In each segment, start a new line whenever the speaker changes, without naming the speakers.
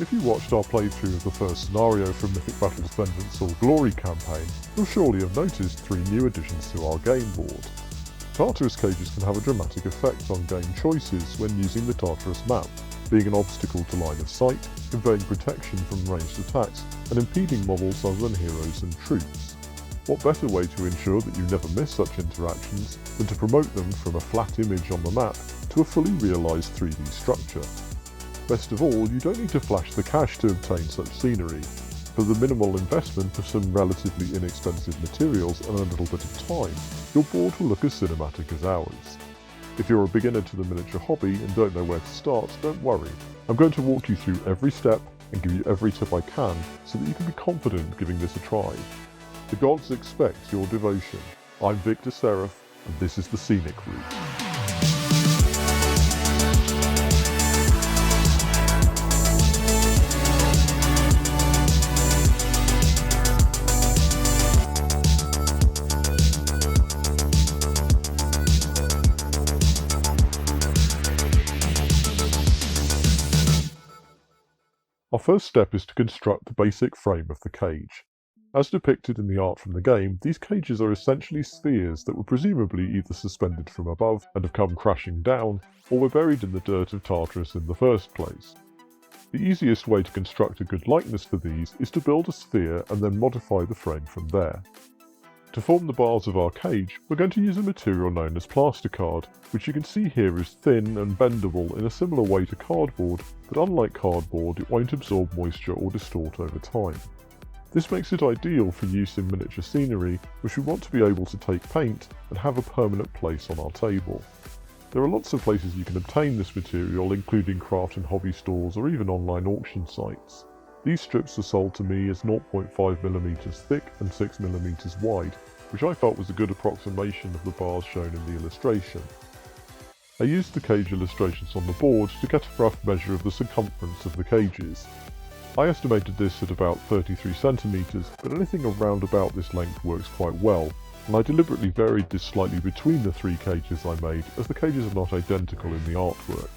If you watched our playthrough of the first scenario from Mythic Battles Vengeance or Glory campaign, you'll surely have noticed 3 new additions to our game board. Tartarus cages can have a dramatic effect on game choices when using the Tartarus map, being an obstacle to line of sight, conveying protection from ranged attacks, and impeding models other than heroes and troops. What better way to ensure that you never miss such interactions than to promote them from a flat image on the map to a fully realised 3D structure? Best of all, you don't need to flash the cash to obtain such scenery. For the minimal investment of some relatively inexpensive materials and a little bit of time, your board will look as cinematic as ours. If you're a beginner to the miniature hobby and don't know where to start, don't worry. I'm going to walk you through every step and give you every tip I can so that you can be confident giving this a try. The gods expect your devotion. I'm Victor Seraph, and this is the Scenic Route. Our first step is to construct the basic frame of the cage. As depicted in the art from the game, these cages are essentially spheres that were presumably either suspended from above and have come crashing down, or were buried in the dirt of Tartarus in the first place. The easiest way to construct a good likeness for these is to build a sphere and then modify the frame from there. To form the bars of our cage, we're going to use a material known as plasticard, which you can see here is thin and bendable in a similar way to cardboard, but unlike cardboard it won't absorb moisture or distort over time. This makes it ideal for use in miniature scenery, which we want to be able to take paint and have a permanent place on our table. There are lots of places you can obtain this material, including craft and hobby stores or even online auction sites. These strips are sold to me as 0.5mm thick and 6mm wide, which I felt was a good approximation of the bars shown in the illustration. I used the cage illustrations on the board to get a rough measure of the circumference of the cages. I estimated this at about 33cm, but anything around about this length works quite well, and I deliberately varied this slightly between the 3 cages I made, as the cages are not identical in the artwork.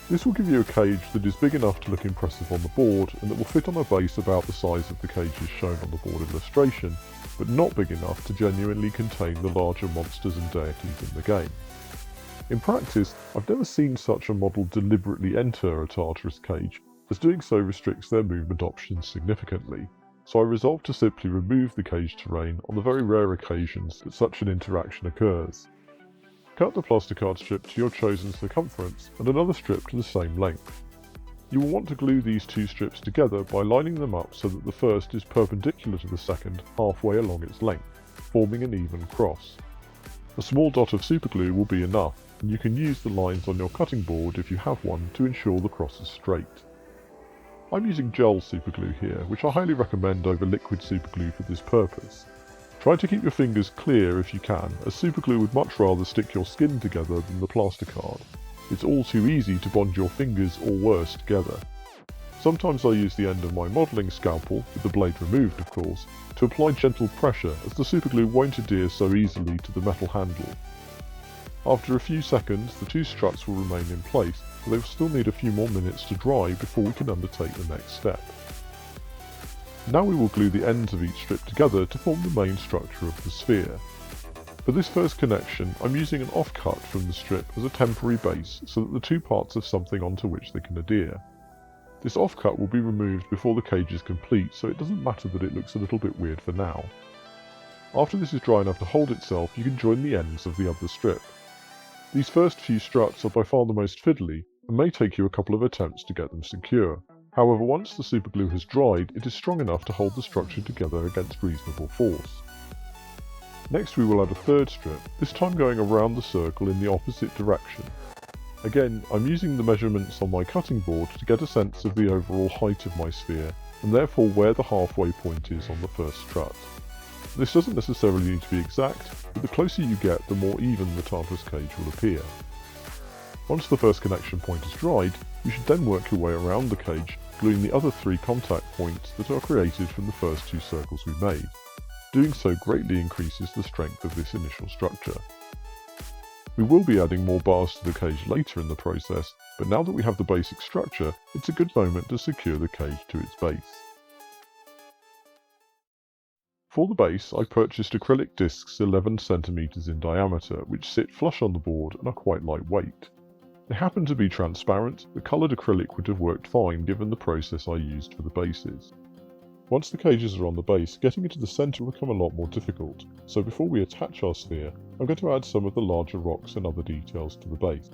This will give you a cage that is big enough to look impressive on the board and that will fit on a base about the size of the cages shown on the board illustration, but not big enough to genuinely contain the larger monsters and deities in the game. In practice, I've never seen such a model deliberately enter a Tartarus cage, as doing so restricts their movement options significantly, so I resolved to simply remove the cage terrain on the very rare occasions that such an interaction occurs. Cut the plasticard strip to your chosen circumference and another strip to the same length. You will want to glue these 2 strips together by lining them up so that the first is perpendicular to the second halfway along its length, forming an even cross. A small dot of superglue will be enough, and you can use the lines on your cutting board if you have one to ensure the cross is straight. I'm using gel superglue here, which I highly recommend over liquid superglue for this purpose. Try to keep your fingers clear if you can, as superglue would much rather stick your skin together than the plasticard. It's all too easy to bond your fingers or worse together. Sometimes I use the end of my modelling scalpel, with the blade removed of course, to apply gentle pressure as the superglue won't adhere so easily to the metal handle. After a few seconds the 2 struts will remain in place, but they will still need a few more minutes to dry before we can undertake the next step. Now we will glue the ends of each strip together to form the main structure of the sphere. For this first connection, I'm using an offcut from the strip as a temporary base so that the 2 parts have something onto which they can adhere. This offcut will be removed before the cage is complete, so it doesn't matter that it looks a little bit weird for now. After this is dry enough to hold itself, you can join the ends of the other strip. These first few struts are by far the most fiddly, and may take you a couple of attempts to get them secure. However, once the superglue has dried, it is strong enough to hold the structure together against reasonable force. Next we will add a third strip, this time going around the circle in the opposite direction. Again, I'm using the measurements on my cutting board to get a sense of the overall height of my sphere, and therefore where the halfway point is on the first strut. This doesn't necessarily need to be exact, but the closer you get, the more even the Tartarus cage will appear. Once the first connection point is dried, you should then work your way around the cage, gluing the other 3 contact points that are created from the first 2 circles we made. Doing so greatly increases the strength of this initial structure. We will be adding more bars to the cage later in the process, but now that we have the basic structure, it's a good moment to secure the cage to its base. For the base, I purchased acrylic discs 11 cm in diameter, which sit flush on the board and are quite lightweight. They happen to be transparent, but coloured acrylic would have worked fine given the process I used for the bases. Once the cages are on the base, getting into the centre will become a lot more difficult, so before we attach our sphere, I'm going to add some of the larger rocks and other details to the base.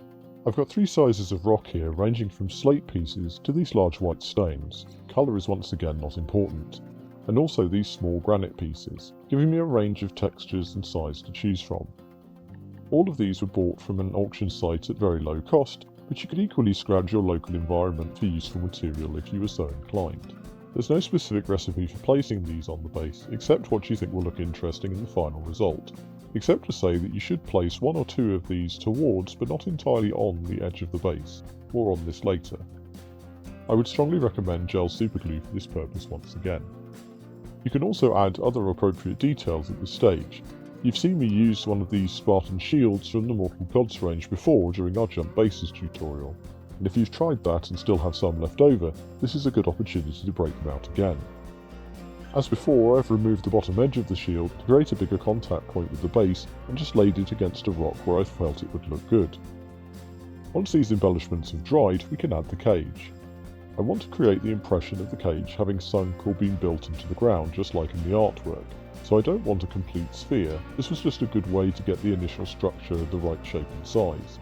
I've got 3 sizes of rock here, ranging from slate pieces to these large white stones. Colour is once again not important. And also these small granite pieces, giving me a range of textures and size to choose from. All of these were bought from an auction site at very low cost, but you could equally scrounge your local environment for useful material if you were so inclined. There's no specific recipe for placing these on the base, except what you think will look interesting in the final result, except to say that you should place 1 or 2 of these towards but not entirely on the edge of the base. More on this later. I would strongly recommend gel superglue for this purpose once again. You can also add other appropriate details at this stage. You've seen me use one of these Spartan shields from the Mortal Gods range before during our jump bases tutorial, and if you've tried that and still have some left over, this is a good opportunity to break them out again. As before, I've removed the bottom edge of the shield to create a bigger contact point with the base and just laid it against a rock where I felt it would look good. Once these embellishments have dried, we can add the cage. I want to create the impression of the cage having sunk or been built into the ground, just like in the artwork, so I don't want a complete sphere. This was just a good way to get the initial structure the right shape and size.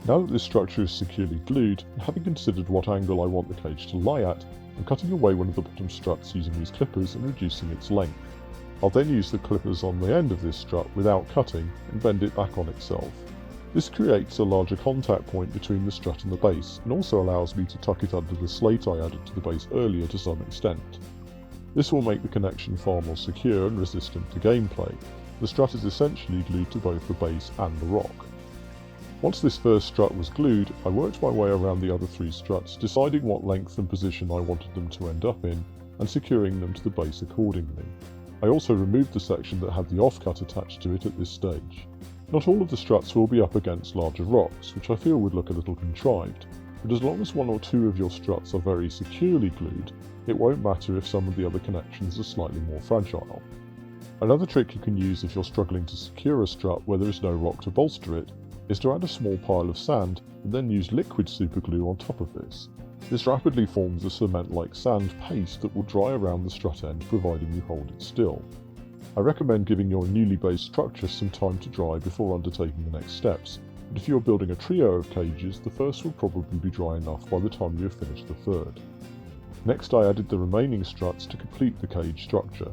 Now that this structure is securely glued, and having considered what angle I want the cage to lie at, I'm cutting away one of the bottom struts using these clippers and reducing its length. I'll then use the clippers on the end of this strut without cutting and bend it back on itself. This creates a larger contact point between the strut and the base, and also allows me to tuck it under the slate I added to the base earlier to some extent. This will make the connection far more secure and resistant to gameplay. The strut is essentially glued to both the base and the rock. Once this first strut was glued, I worked my way around the other 3 struts, deciding what length and position I wanted them to end up in, and securing them to the base accordingly. I also removed the section that had the offcut attached to it at this stage. Not all of the struts will be up against larger rocks, which I feel would look a little contrived, but as long as 1 or 2 of your struts are very securely glued, it won't matter if some of the other connections are slightly more fragile. Another trick you can use if you're struggling to secure a strut where there is no rock to bolster it, is to add a small pile of sand and then use liquid superglue on top of this. This rapidly forms a cement-like sand paste that will dry around the strut end, providing you hold it still. I recommend giving your newly based structure some time to dry before undertaking the next steps, but if you are building a trio of cages, the first will probably be dry enough by the time you have finished the third. Next I added the remaining struts to complete the cage structure.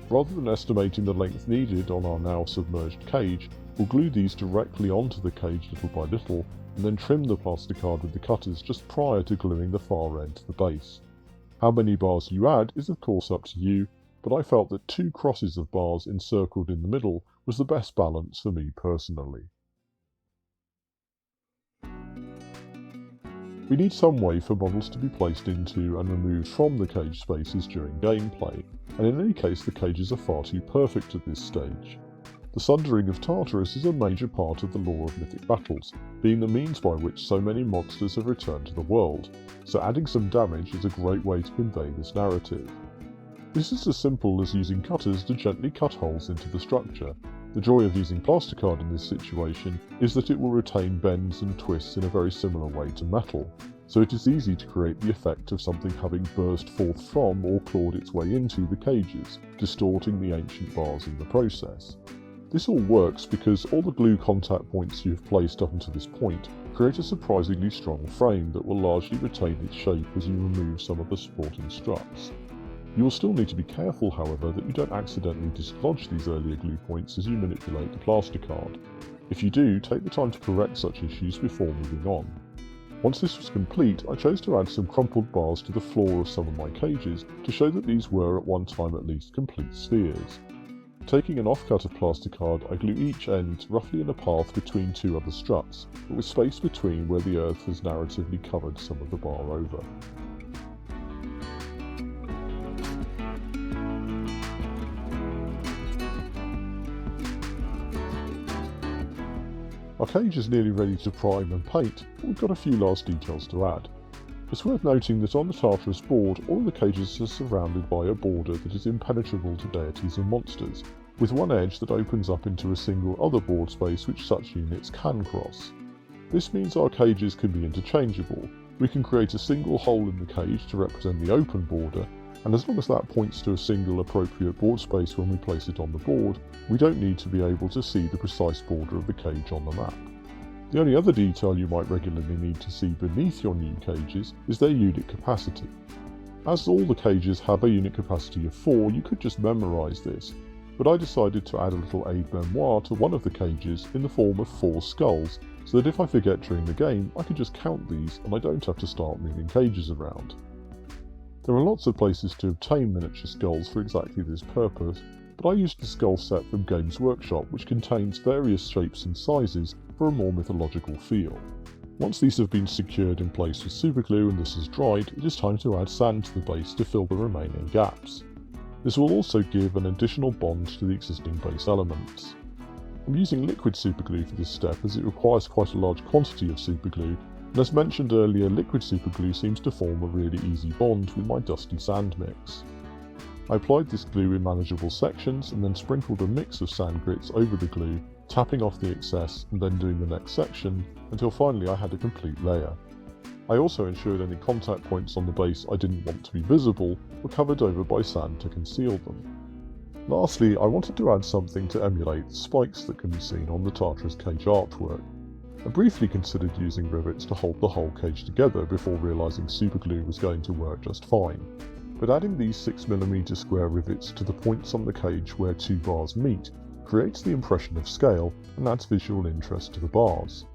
Rather than estimating the length needed on our now submerged cage, we'll glue these directly onto the cage little by little, and then trim the plasticard with the cutters just prior to gluing the far end to the base. How many bars you add is of course up to you, but I felt that 2 crosses of bars encircled in the middle was the best balance for me personally. We need some way for models to be placed into and removed from the cage spaces during gameplay, and in any case the cages are far too perfect at this stage. The sundering of Tartarus is a major part of the lore of Mythic Battles, being the means by which so many monsters have returned to the world, so adding some damage is a great way to convey this narrative. This is as simple as using cutters to gently cut holes into the structure. The joy of using plasticard in this situation is that it will retain bends and twists in a very similar way to metal, so it is easy to create the effect of something having burst forth from or clawed its way into the cages, distorting the ancient bars in the process. This all works because all the glue contact points you have placed up until this point create a surprisingly strong frame that will largely retain its shape as you remove some of the supporting struts. You will still need to be careful, however, that you don't accidentally dislodge these earlier glue points as you manipulate the plasticard. If you do, take the time to correct such issues before moving on. Once this was complete, I chose to add some crumpled bars to the floor of some of my cages to show that these were at one time at least complete spheres. Taking an offcut of plasticard, I glue each end roughly in a path between 2 other struts, but with space between where the earth has narratively covered some of the bar over. Our cage is nearly ready to prime and paint, but we've got a few last details to add. It's worth noting that on the Tartarus board, all of the cages are surrounded by a border that is impenetrable to deities and monsters, with one edge that opens up into a single other board space which such units can cross. This means our cages can be interchangeable. We can create a single hole in the cage to represent the open border, and as long as that points to a single appropriate board space when we place it on the board, we don't need to be able to see the precise border of the cage on the map. The only other detail you might regularly need to see beneath your new cages is their unit capacity. As all the cages have a unit capacity of 4, you could just memorise this, but I decided to add a little aide-memoire to one of the cages in the form of 4 skulls, so that if I forget during the game, I can just count these and I don't have to start moving cages around. There are lots of places to obtain miniature skulls for exactly this purpose, but I used the skull set from Games Workshop, which contains various shapes and sizes for a more mythological feel. Once these have been secured in place with superglue and this has dried, it is time to add sand to the base to fill the remaining gaps. This will also give an additional bond to the existing base elements. I'm using liquid superglue for this step as it requires quite a large quantity of superglue, and as mentioned earlier, liquid superglue seems to form a really easy bond with my dusty sand mix. I applied this glue in manageable sections and then sprinkled a mix of sand grits over the glue, tapping off the excess and then doing the next section until finally I had a complete layer. I also ensured any contact points on the base I didn't want to be visible were covered over by sand to conceal them. Lastly, I wanted to add something to emulate the spikes that can be seen on the Tartarus cage artwork. I briefly considered using rivets to hold the whole cage together before realising superglue was going to work just fine, but adding these 6mm square rivets to the points on the cage where 2 bars meet creates the impression of scale and adds visual interest to the bars.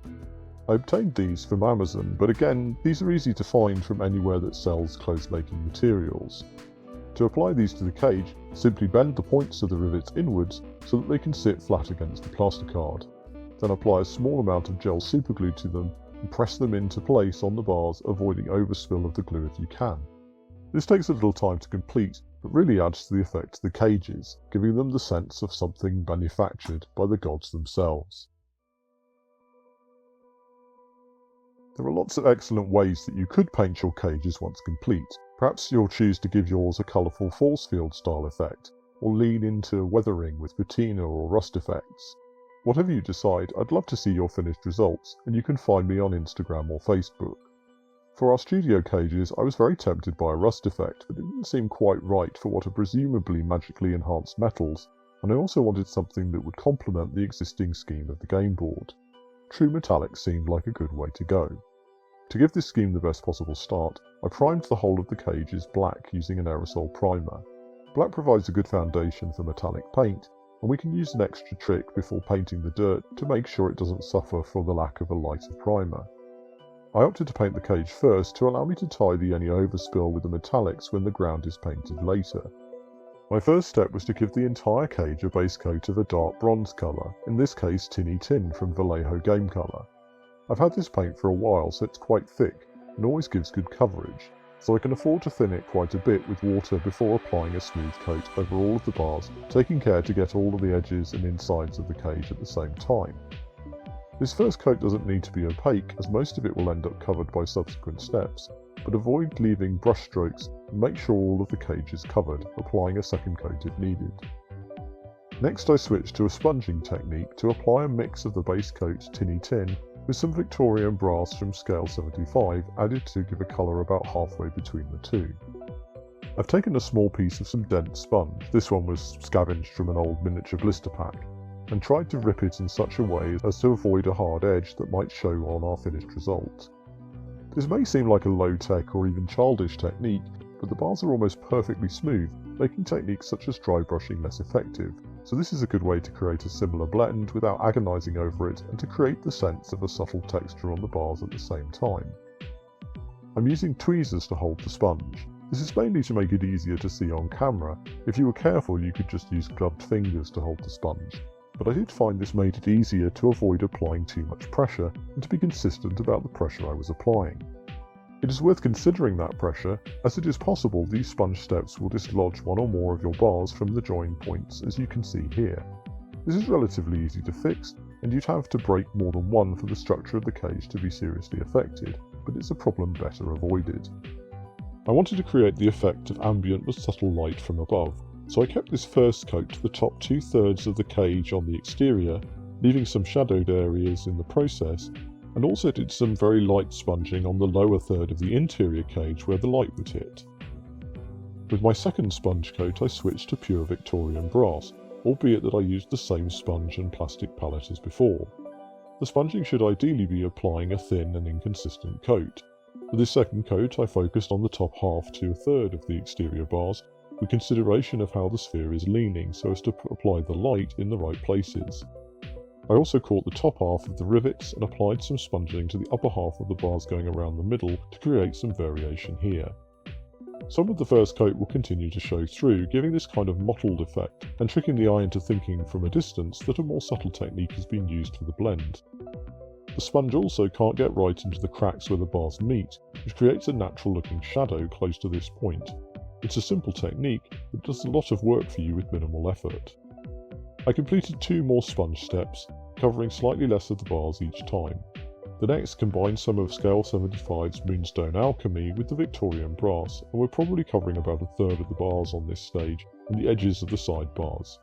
I obtained these from Amazon, but again, these are easy to find from anywhere that sells clothes-making materials. To apply these to the cage, simply bend the points of the rivets inwards so that they can sit flat against the plasticard. Then apply a small amount of gel superglue to them and press them into place on the bars, avoiding overspill of the glue if you can. This takes a little time to complete, but really adds to the effect of the cages, giving them the sense of something manufactured by the gods themselves. There are lots of excellent ways that you could paint your cages once complete. Perhaps you'll choose to give yours a colourful force field style effect, or lean into weathering with patina or rust effects. Whatever you decide, I'd love to see your finished results, and you can find me on Instagram or Facebook. For our studio cages, I was very tempted by a rust effect, but it didn't seem quite right for what are presumably magically enhanced metals, and I also wanted something that would complement the existing scheme of the game board. True metallic seemed like a good way to go. To give this scheme the best possible start, I primed the whole of the cages black using an aerosol primer. Black provides a good foundation for metallic paint, and we can use an extra trick before painting the dirt to make sure it doesn't suffer from the lack of a lighter primer. I opted to paint the cage first to allow me to tidy any overspill with the metallics when the ground is painted later. My first step was to give the entire cage a base coat of a dark bronze colour, in this case Tinny Tin from Vallejo Game Colour. I've had this paint for a while, so it's quite thick and always gives good coverage, so I can afford to thin it quite a bit with water before applying a smooth coat over all of the bars, taking care to get all of the edges and insides of the cage at the same time. This first coat doesn't need to be opaque, as most of it will end up covered by subsequent steps, but avoid leaving brush strokes and make sure all of the cage is covered, applying a second coat if needed. Next I switched to a sponging technique to apply a mix of the base coat Tinny Tin with some Victorian brass from scale 75 added to give a colour about halfway between the two. I've taken a small piece of some dense sponge, this one was scavenged from an old miniature blister pack, and tried to rip it in such a way as to avoid a hard edge that might show on our finished result. This may seem like a low-tech or even childish technique, but the bars are almost perfectly smooth, making techniques such as dry brushing less effective, so this is a good way to create a similar blend without agonising over it and to create the sense of a subtle texture on the bars at the same time. I'm using tweezers to hold the sponge. This is mainly to make it easier to see on camera. If you were careful, you could just use gloved fingers to hold the sponge, but I did find this made it easier to avoid applying too much pressure and to be consistent about the pressure I was applying. It is worth considering that pressure, as it is possible these sponge steps will dislodge one or more of your bars from the join points, as you can see here. This is relatively easy to fix, and you'd have to break more than one for the structure of the cage to be seriously affected, but it's a problem better avoided. I wanted to create the effect of ambient but subtle light from above, so I kept this first coat to the top 2/3 of the cage on the exterior, leaving some shadowed areas in the process, and also did some very light sponging on the lower third of the interior cage where the light would hit. With my second sponge coat I switched to pure Victorian brass, albeit that I used the same sponge and plastic palette as before. The sponging should ideally be applying a thin and inconsistent coat. For this second coat I focused on the top half to a third of the exterior bars, with consideration of how the sphere is leaning so as to apply the light in the right places. I also caught the top half of the rivets and applied some sponging to the upper half of the bars going around the middle to create some variation here. Some of the first coat will continue to show through, giving this kind of mottled effect and tricking the eye into thinking from a distance that a more subtle technique has been used for the blend. The sponge also can't get right into the cracks where the bars meet, which creates a natural looking shadow close to this point. It's a simple technique, but does a lot of work for you with minimal effort. I completed 2 more sponge steps, covering slightly less of the bars each time. The next combined some of Scale 75's Moonstone Alchemy with the Victorian brass, and we're probably covering about a third of the bars on this stage and the edges of the side bars.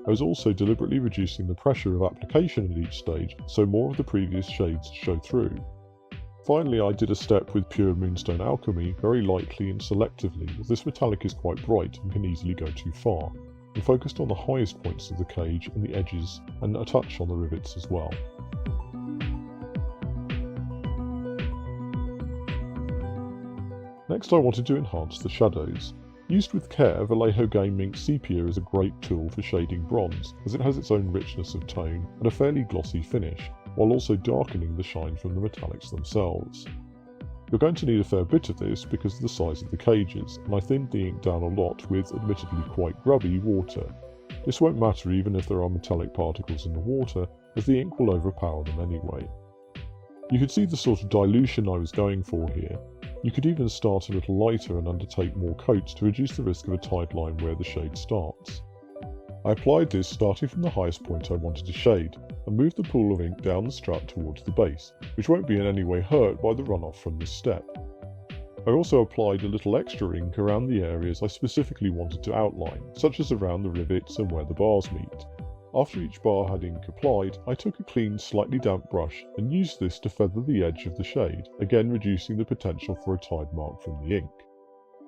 I was also deliberately reducing the pressure of application at each stage, so more of the previous shades show through. Finally, I did a step with pure Moonstone Alchemy very lightly and selectively, as this metallic is quite bright and can easily go too far, and focused on the highest points of the cage and the edges, and a touch on the rivets as well. Next I wanted to enhance the shadows. Used with care, Vallejo Gaming Sepia is a great tool for shading bronze, as it has its own richness of tone and a fairly glossy finish, while also darkening the shine from the metallics themselves. You're going to need a fair bit of this because of the size of the cages, and I thinned the ink down a lot with admittedly quite grubby water. This won't matter even if there are metallic particles in the water, as the ink will overpower them anyway. You could see the sort of dilution I was going for here. You could even start a little lighter and undertake more coats to reduce the risk of a tide line where the shade starts. I applied this starting from the highest point I wanted to shade, and moved the pool of ink down the strut towards the base, which won't be in any way hurt by the runoff from this step. I also applied a little extra ink around the areas I specifically wanted to outline, such as around the rivets and where the bars meet. After each bar had ink applied, I took a clean, slightly damp brush and used this to feather the edge of the shade, again reducing the potential for a tide mark from the ink.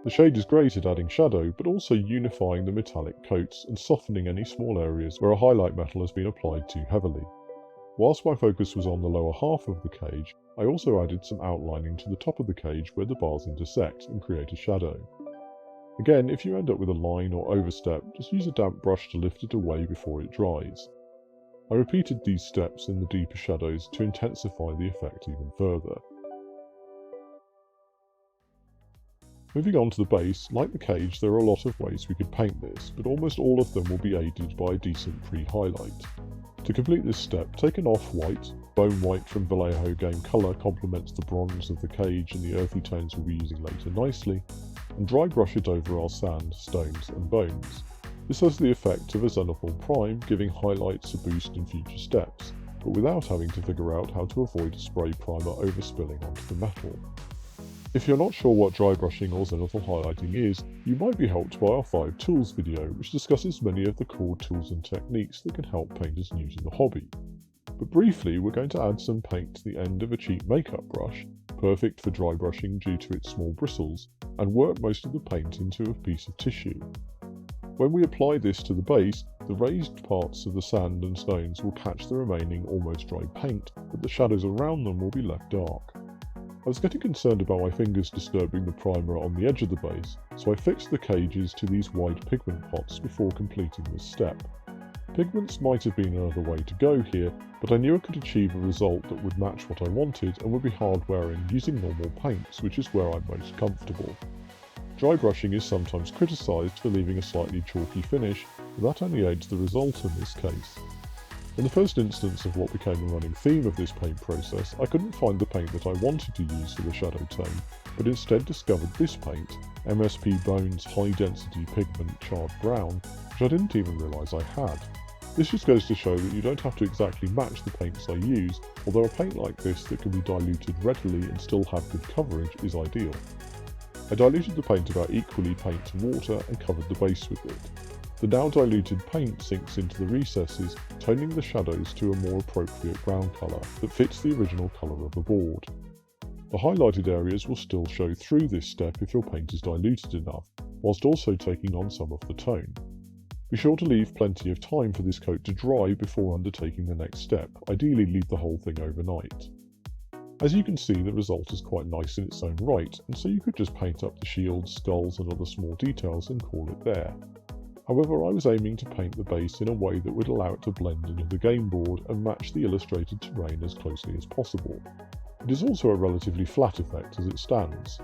The shade is great at adding shadow, but also unifying the metallic coats and softening any small areas where a highlight metal has been applied too heavily. Whilst my focus was on the lower half of the cage, I also added some outlining to the top of the cage where the bars intersect and create a shadow. Again, if you end up with a line or overstep, just use a damp brush to lift it away before it dries. I repeated these steps in the deeper shadows to intensify the effect even further. Moving on to the base, like the cage, there are a lot of ways we could paint this, but almost all of them will be aided by a decent pre-highlight. To complete this step, take an off-white, bone white from Vallejo Game Colour complements the bronze of the cage and the earthy tones we'll be using later nicely, and dry brush it over our sand, stones and bones. This has the effect of a Xenophil Prime, giving highlights a boost in future steps, but without having to figure out how to avoid a spray primer overspilling onto the metal. If you're not sure what dry brushing or Xenophil highlighting is, you might be helped by our 5 tools video, which discusses many of the core tools and techniques that can help painters new to the hobby. But briefly, we're going to add some paint to the end of a cheap makeup brush, perfect for dry brushing due to its small bristles, and work most of the paint into a piece of tissue. When we apply this to the base, the raised parts of the sand and stones will catch the remaining almost dry paint, but the shadows around them will be left dark. I was getting concerned about my fingers disturbing the primer on the edge of the base, so I fixed the cages to these wide pigment pots before completing this step. Pigments might have been another way to go here, but I knew I could achieve a result that would match what I wanted and would be hard wearing using normal paints, which is where I'm most comfortable. Dry brushing is sometimes criticised for leaving a slightly chalky finish, but that only aids the result in this case. In the first instance of what became a running theme of this paint process, I couldn't find the paint that I wanted to use for the shadow tone, but instead discovered this paint, MSP Bones High Density Pigment Charred Brown, which I didn't even realise I had. This just goes to show that you don't have to exactly match the paints I use, although a paint like this that can be diluted readily and still have good coverage is ideal. I diluted the paint about equally paint to water and covered the base with it. The now diluted paint sinks into the recesses, toning the shadows to a more appropriate brown colour that fits the original colour of the board. The highlighted areas will still show through this step if your paint is diluted enough, whilst also taking on some of the tone. Be sure to leave plenty of time for this coat to dry before undertaking the next step, ideally leave the whole thing overnight. As you can see, the result is quite nice in its own right, and so you could just paint up the shields, skulls and other small details and call it there. However, I was aiming to paint the base in a way that would allow it to blend into the game board and match the illustrated terrain as closely as possible. It is also a relatively flat effect as it stands.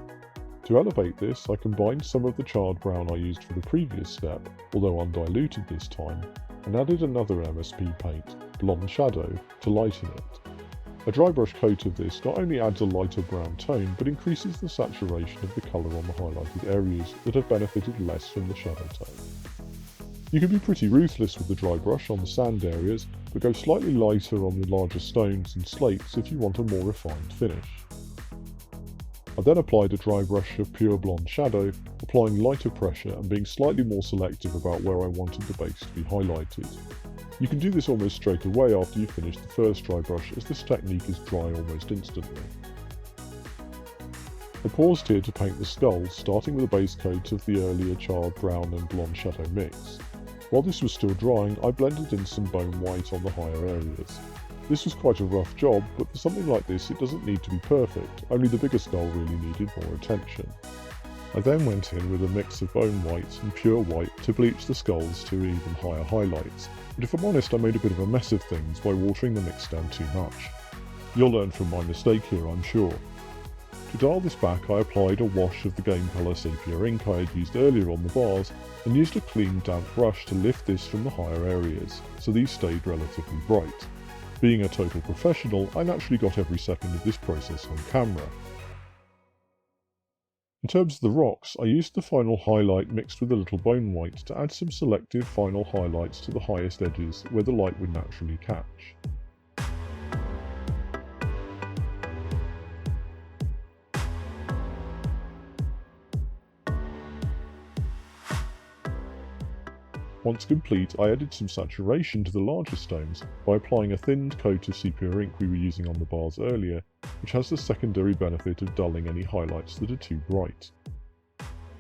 To elevate this, I combined some of the charred brown I used for the previous step, although undiluted this time, and added another MSP paint, Blonde Shadow, to lighten it. A dry brush coat of this not only adds a lighter brown tone, but increases the saturation of the colour on the highlighted areas that have benefited less from the shadow tone. You can be pretty ruthless with the dry brush on the sand areas, but go slightly lighter on the larger stones and slates if you want a more refined finish. I then applied a dry brush of pure blonde shadow, applying lighter pressure and being slightly more selective about where I wanted the base to be highlighted. You can do this almost straight away after you finish the first dry brush, as this technique is dry almost instantly. I paused here to paint the skulls, starting with a base coat of the earlier charred brown and blonde shadow mix. While this was still drying, I blended in some bone white on the higher areas. This was quite a rough job, but for something like this it doesn't need to be perfect, only the bigger skull really needed more attention. I then went in with a mix of bone white and pure white to bleach the skulls to even higher highlights, but if I'm honest I made a bit of a mess of things by watering the mix down too much. You'll learn from my mistake here, I'm sure. To dial this back, I applied a wash of the game colour sepia ink I had used earlier on the bars and used a clean damp brush to lift this from the higher areas, so these stayed relatively bright. Being a total professional, I naturally got every second of this process on camera. In terms of the rocks, I used the final highlight mixed with a little bone white to add some selective final highlights to the highest edges where the light would naturally catch. Once complete, I added some saturation to the larger stones by applying a thinned coat of sepia ink we were using on the bars earlier, which has the secondary benefit of dulling any highlights that are too bright.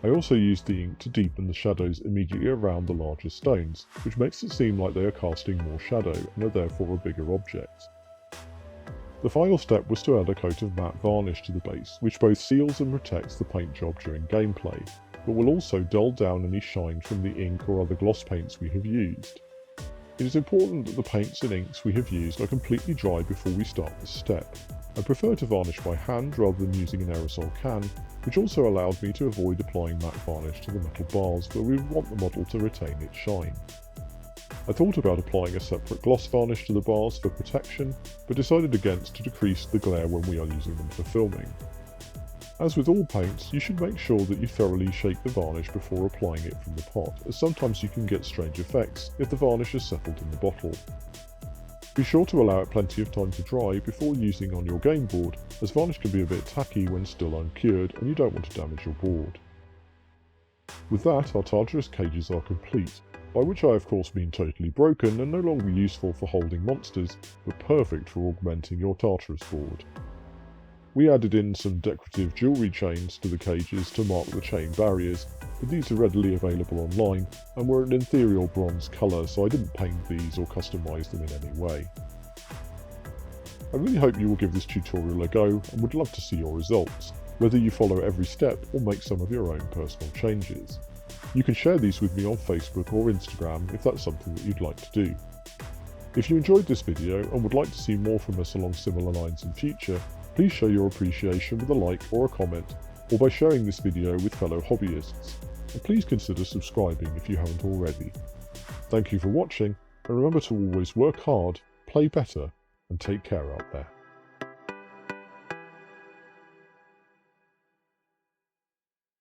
I also used the ink to deepen the shadows immediately around the larger stones, which makes it seem like they are casting more shadow and are therefore a bigger object. The final step was to add a coat of matte varnish to the base, which both seals and protects the paint job during gameplay, but will also dull down any shine from the ink or other gloss paints we have used. It is important that the paints and inks we have used are completely dry before we start this step. I prefer to varnish by hand rather than using an aerosol can, which also allowed me to avoid applying matte varnish to the metal bars where we would want the model to retain its shine. I thought about applying a separate gloss varnish to the bars for protection, but decided against to decrease the glare when we are using them for filming. As with all paints, you should make sure that you thoroughly shake the varnish before applying it from the pot, as sometimes you can get strange effects if the varnish has settled in the bottle. Be sure to allow it plenty of time to dry before using on your game board, as varnish can be a bit tacky when still uncured and you don't want to damage your board. With that, our Tartarus cages are complete, by which I of course mean totally broken and no longer useful for holding monsters, but perfect for augmenting your Tartarus board. We added in some decorative jewellery chains to the cages to mark the chain barriers, but these are readily available online and were an ethereal bronze colour, so I didn't paint these or customise them in any way. I really hope you will give this tutorial a go and would love to see your results, whether you follow every step or make some of your own personal changes. You can share these with me on Facebook or Instagram if that's something that you'd like to do. If you enjoyed this video and would like to see more from us along similar lines in future, please show your appreciation with a like or a comment, or by sharing this video with fellow hobbyists, and please consider subscribing if you haven't already. Thank you for watching, and remember to always work hard, play better, and take care out there.